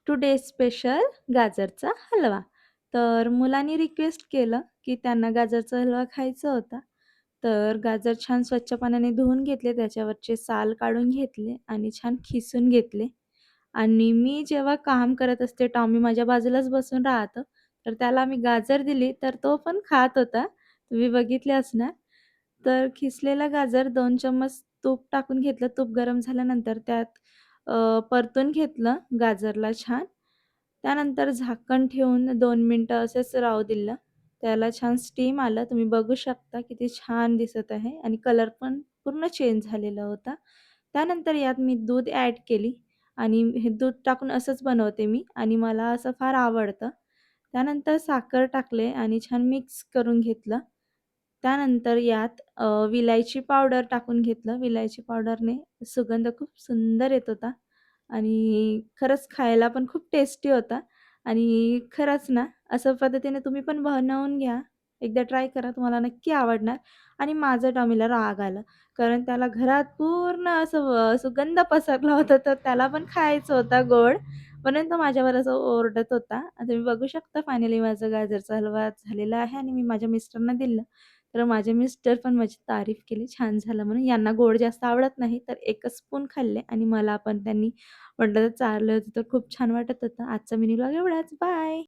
Today special गाजरचा हलवा. तर मुलांनी request केलं, की त्यांना गाजरचा हलवा खायचा होता. तर गाजर छान स्वच्छ पाण्याने धुवून घेतले, त्याच्यावरचे साल काढून घेतले आणि छान खिसून घेतले. आणि मी जेव्हा काम करत असते, टॉमी माझ्या बाजूलाच बसून राहतो. तर त्याला मी गाजर दिली, तर तो पण खात होता. तुम्ही बघितले असणार. तर खिसलेला गाजर 2 चम्मच तूप टाकून घेतलं. तूप गरम झाल्यानंतर त्यात परतून घेतलं गाजरला छान. त्यानंतर झाकण ठेवून 2 मिनिटं असेच राहू दिलं. त्याला छान स्टीम आलं. तुम्ही बघू शकता किती छान दिसत आहे आणि कलर पण पूर्ण चेंज झालेला होता. त्यानंतर यात मी दूध ॲड केली आणि हे दूध टाकून असंच बनवते मी आणि मला असं फार आवडतं. त्यानंतर साखर टाकले आणि छान मिक्स करून घेतलं. त्यानंतर यात विलायची पावडर टाकून घेतलं. विलायची पावडरने सुगंध खूप सुंदर येत होता आणि खरंच खायला पण खूप टेस्टी होता आणि खरंच ना, अशा पद्धतीने तुम्ही पण बनवून घ्या. एकदा ट्राय करा, तुम्हाला नक्की आवडणार आणि माझं टॉमीला राग आला. कारण त्याला घरात पूर्ण असं सुगंध पसरला होता, तर त्याला पण खायचं होता गोड. म्हणून तो माझ्यावर असं ओरडत होता. आता तुम्ही बघू शकता फायनली माझा गाजरचा हलवा झालेला आहे आणि मी माझ्या मिस्टरांना दिलं. तर माझे मिस्टर पण माझी तारीफ केली, छान झालं म्हणून. यांना गोड जास्त आवडत नाही, तर एकच स्पून खाल्ले आणि मला पण त्यांनी म्हटलं तर चारलं होतं, तर खूप छान वाटत होतं. आजचा मिनी ब्लॉग एवढाच. बाय.